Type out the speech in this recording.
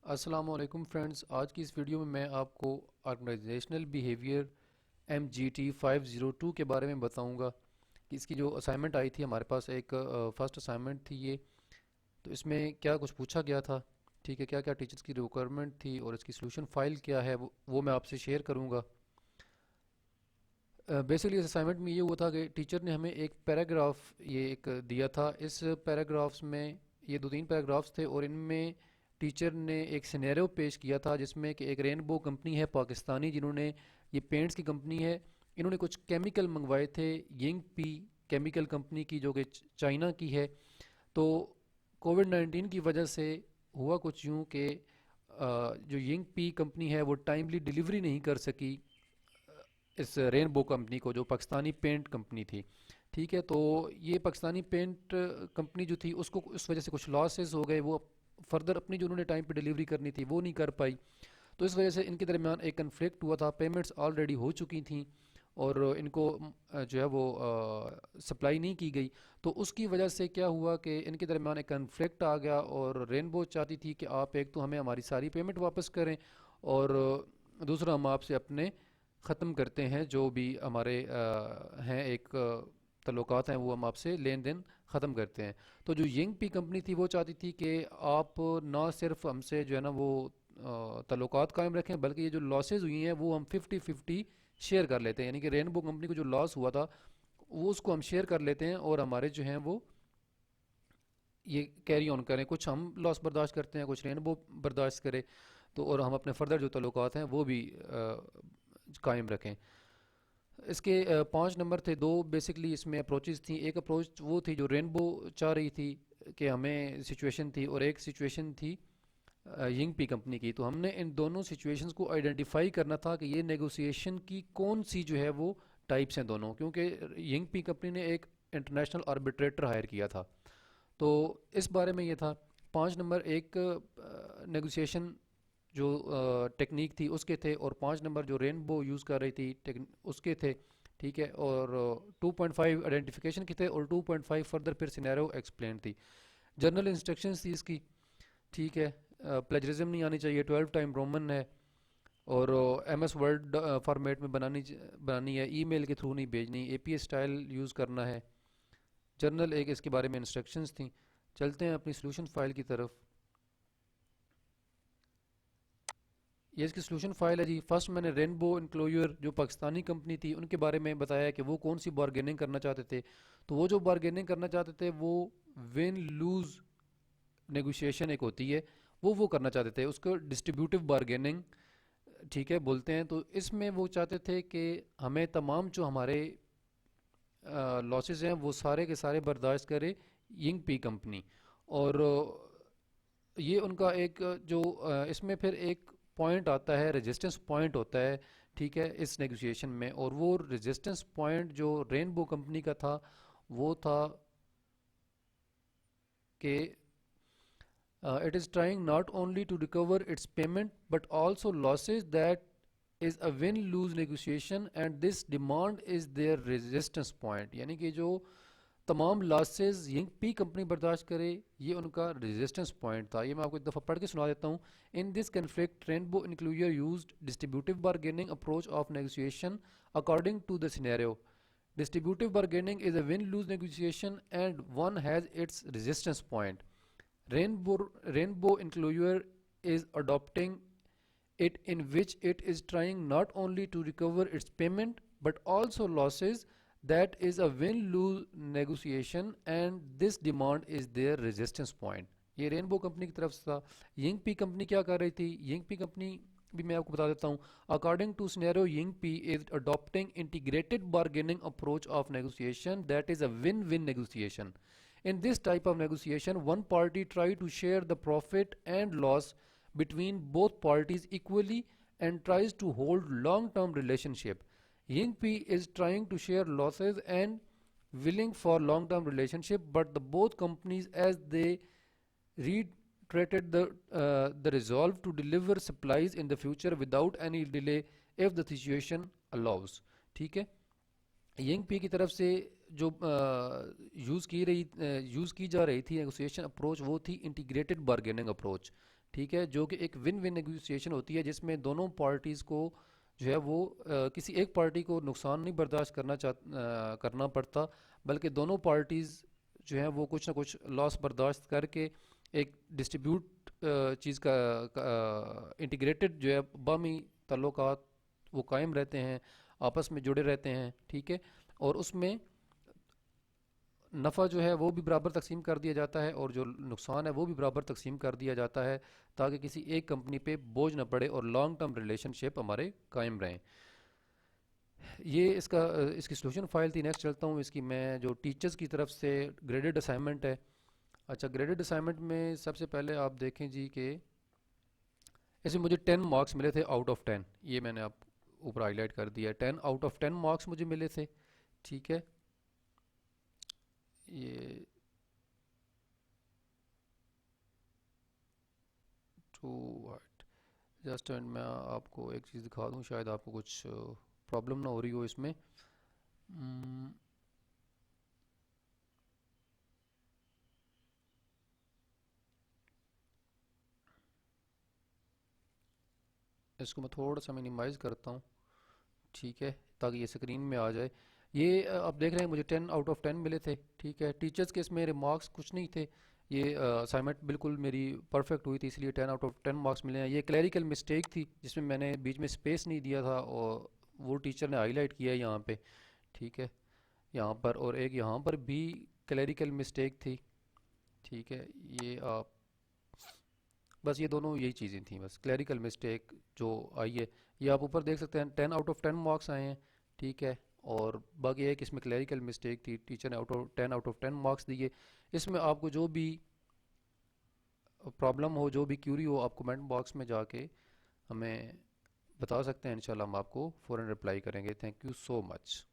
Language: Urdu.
السلام علیکم فرینڈز، آج کی اس ویڈیو میں آپ کو آرگنائزیشنل بیہیویئر MGT 502 کے بارے میں بتاؤں گا کہ اس کی جو اسائنمنٹ آئی تھی ہمارے پاس ایک فرسٹ اسائنمنٹ تھی یہ. تو اس میں کیا کچھ پوچھا گیا تھا، ٹھیک ہے، کیا کیا ٹیچرز کی ریکوائرمنٹ تھی اور اس کی سلوشن فائل کیا ہے وہ میں آپ سے شیئر کروں گا. بیسیکلی اس اسائنمنٹ میں یہ ہوا تھا کہ ٹیچر نے ہمیں ایک پیراگراف یہ ایک دیا تھا. اس پیراگرافس میں یہ دو تین پیراگرافس تھے اور ان میں ٹیچر نے ایک سینیریو پیش کیا تھا جس میں کہ ایک رینبو کمپنی ہے پاکستانی، جنہوں نے یہ پینٹس کی کمپنی ہے. انہوں نے کچھ کیمیکل منگوائے تھے ینگ پی کیمیکل کمپنی کی، جو کہ چائنا کی ہے. تو کووڈ 19 کی وجہ سے ہوا کچھ یوں کہ جو ینگ پی کمپنی ہے وہ ٹائملی ڈیلیوری نہیں کر سکی اس رینبو کمپنی کو، جو پاکستانی پینٹ کمپنی تھی. ٹھیک ہے، تو یہ پاکستانی پینٹ کمپنی جو تھی اس کو اس وجہ سے کچھ لاسز ہو گئے. وہ فردر اپنی جو انہوں نے ٹائم پہ ڈیلیوری کرنی تھی وہ نہیں کر پائی. تو اس وجہ سے ان کے درمیان ایک کنفلکٹ ہوا تھا. پیمنٹس آلریڈی ہو چکی تھیں اور ان کو جو ہے وہ سپلائی نہیں کی گئی. تو اس کی وجہ سے کیا ہوا کہ ان کے درمیان ایک کنفلکٹ آ گیا اور رینبو چاہتی تھی کہ آپ ایک تو ہمیں ہماری ساری پیمنٹ واپس کریں، اور دوسرا ہم آپ سے اپنے ختم کرتے ہیں جو بھی ہمارے ہیں ایک تعلقات ہیں، وہ ہم آپ سے لین دین ختم کرتے ہیں. تو جو ینگ پی کمپنی تھی وہ چاہتی تھی کہ آپ نہ صرف ہم سے جو ہے نا وہ تعلقات قائم رکھیں، بلکہ یہ جو لاسز ہوئی ہیں وہ ہم 50-50 شیئر کر لیتے ہیں. یعنی کہ رینبو کمپنی کو جو لاس ہوا تھا وہ اس کو ہم شیئر کر لیتے ہیں اور ہمارے جو ہیں وہ یہ کیری آن کریں. کچھ ہم لاس برداشت کرتے ہیں، کچھ رینبو برداشت کرے، تو اور ہم اپنے فردر جو تعلقات ہیں وہ بھی قائم رکھیں. اس کے 5 نمبر تھے. دو بیسکلی اس میں اپروچز تھیں. ایک اپروچ وہ تھی جو رینبو چاہ رہی تھی کہ ہمیں سچویشن تھی، اور ایک سچویشن تھی ینگ پی کمپنی کی. تو ہم نے ان دونوں سچویشنز کو آئیڈینٹیفائی کرنا تھا کہ یہ نیگوسیشن کی کون سی جو ہے وہ ٹائپس ہیں دونوں، کیونکہ ینگ پی کمپنی نے ایک انٹرنیشنل آربیٹریٹر ہائر کیا تھا. تو اس بارے میں یہ تھا. 5 نمبر ایک نیگوسیشن جو ٹیکنیک تھی اس کے تھے، اور 5 نمبر جو رینبو یوز کر رہی تھی اس کے تھے. ٹھیک ہے، اور 2.5 آئیڈینٹیفیکیشن کے تھے، اور 2.5 فردر پھر سینیرو ایکسپلین تھی. جنرل انسٹرکشنز تھی اس کی. ٹھیک ہے، پلیجرزم نہیں آنی چاہیے، 12 ٹائم رومن ہے، اور MS ورڈ فارمیٹ میں بنانی ہے، ای میل کے تھرو نہیں بھیجنی، APA اسٹائل یوز کرنا ہے. جنرل ایک اس کے بارے میں انسٹرکشنز تھیں. چلتے ہیں اپنی سلوشن فائل کی طرف. یہ اس کی سلوشن فائل ہے جی. فرسٹ میں نے رینبو انکلوئر جو پاکستانی کمپنی تھی ان کے بارے میں بتایا کہ وہ کون سی بارگیننگ کرنا چاہتے تھے. تو وہ جو بارگیننگ کرنا چاہتے تھے وہ ون لوز نیگوشیشن ایک ہوتی ہے، وہ کرنا چاہتے تھے. اس کو ڈسٹریبیوٹیو بارگیننگ ٹھیک ہے بولتے ہیں. تو اس میں وہ چاہتے تھے کہ ہمیں تمام جو ہمارے لاسز ہیں وہ سارے کے سارے برداشت کرے ینگ پی کمپنی. اور یہ ان کا ایک جو اس میں پھر ایک پوائنٹ آتا ہے، ریزسٹنس پوائنٹ ہوتا ہے. ٹھیک ہے، اس نیگوسیشن میں، اور وہ ریزسٹنس پوائنٹ جو رینبو کمپنی کا تھا وہ تھا کہ it is trying not only to recover its payment but also losses. That is a win-lose negotiation and this demand is their resistance point. یعنی کہ جو تمام لاسز ینگ پی کمپنی برداشت کرے یہ ان کا ریزسٹنس پوائنٹ تھا. یہ میں آپ کو ایک دفعہ پڑھ کے سنا دیتا ہوں. In this conflict rainbow include our used distributive bargaining approach of negotiation according to the scenario. Distributive bargaining is a win-lose negotiation and one has its resistance point. Rainbow Incluyer is adopting it, in which it is trying not only to recover its payment but also losses. That is a win-lose negotiation and this demand is their resistance point. یہ رینبو کمپنی کی طرف سے تھا. ینگ پی کمپنی کیا کر رہی تھی؟ ینگ پی کمپنی بھی میں آپ کو بتا دیتا ہوں. According to scenario young P is adapting integrated bargaining approach of negotiation. That is a one one negotiation. In this type of negotiation, one party try to share the profit and loss between both parties equally and tries to hold long-term relationship. Ying P is trying to share losses and willing for long-term relationship, but the both companies as they reiterated the resolve to deliver supplies in the future without any delay if the situation allows. ٹھیک ہے، ینگ پی کی طرف سے جو یوز کی جا رہی تھی نیگوسیشن اپروچ وہ تھی انٹیگریٹڈ بارگیننگ اپروچ. ٹھیک ہے، جو کہ ایک ون ون نیگوسیشن ہوتی ہے جس میں دونوں پارٹیز کو جو ہے وہ کسی ایک پارٹی کو نقصان نہیں برداشت کرنا پڑتا، بلکہ دونوں پارٹیز جو ہیں وہ کچھ نہ کچھ لاس برداشت کر کے ایک ڈسٹریبیوٹ چیز کا انٹیگریٹڈ جو ہے باہمی تعلقات وہ قائم رہتے ہیں، آپس میں جڑے رہتے ہیں، ٹھیک ہے، اور اس میں نفع جو ہے وہ بھی برابر تقسیم کر دیا جاتا ہے اور جو نقصان ہے وہ بھی برابر تقسیم کر دیا جاتا ہے، تاکہ کسی ایک کمپنی پہ بوجھ نہ پڑے اور لانگ ٹرم ریلیشن شپ ہمارے قائم رہیں۔ یہ اس کی سلوشن فائل تھی۔ نیکسٹ چلتا ہوں، اس کی میں جو ٹیچرز کی طرف سے گریڈڈ اسائنمنٹ ہے۔ اچھا، گریڈڈ اسائنمنٹ میں سب سے پہلے آپ دیکھیں جی کہ اس میں مجھے 10 مارکس ملے تھے آؤٹ آف 10، یہ میں نے آپ اوپر ہائی لائٹ کر دیا ہے، 10 آؤٹ آف 10 مارکس مجھے ملے تھے، ٹھیک ہے۔ یہ ٹو وائٹ جسٹ اینڈ میں آپ کو ایک چیز دکھا دوں، شاید آپ کو کچھ پرابلم نہ ہو رہی ہو اس میں۔ م، اس کو میں تھوڑا سا منیمائز کرتا ہوں، ٹھیک ہے، تاکہ یہ اسکرین میں آ جائے۔ یہ آپ دیکھ رہے ہیں مجھے 10 آؤٹ آف 10 ملے تھے، ٹھیک ہے۔ ٹیچرز کے اس میں ریمارکس کچھ نہیں تھے، یہ اسائنمنٹ بالکل میری پرفیکٹ ہوئی تھی، اس لیے 10 آؤٹ آف 10 مارکس ملے ہیں۔ یہ کلیریکل مسٹیک تھی جس میں نے بیچ میں اسپیس نہیں دیا تھا، اور وہ ٹیچر نے ہائی لائٹ کیا ہے یہاں پہ، ٹھیک ہے، یہاں پر، اور ایک یہاں پر بھی کلیریکل مسٹیک تھی، ٹھیک ہے۔ یہ آپ بس یہ دونوں یہی چیزیں تھیں، بس کلیریکل مسٹیک جو آئی ہے، یہ آپ اوپر دیکھ سکتے ہیں 10 آؤٹ آف 10 مارکس آئے ہیں، ٹھیک ہے، اور باقی ایک اس میں کلیریکل مسٹیک تھی، ٹیچر نے 10 آؤٹ آف 10 مارکس دیے۔ اس میں آپ کو جو بھی پرابلم ہو، جو بھی کیوری ہو، آپ کمنٹ باکس میں جا کے ہمیں بتا سکتے ہیں، انشاءاللہ ہم آپ کو فوراً رپلائی کریں گے۔ Thank you so much.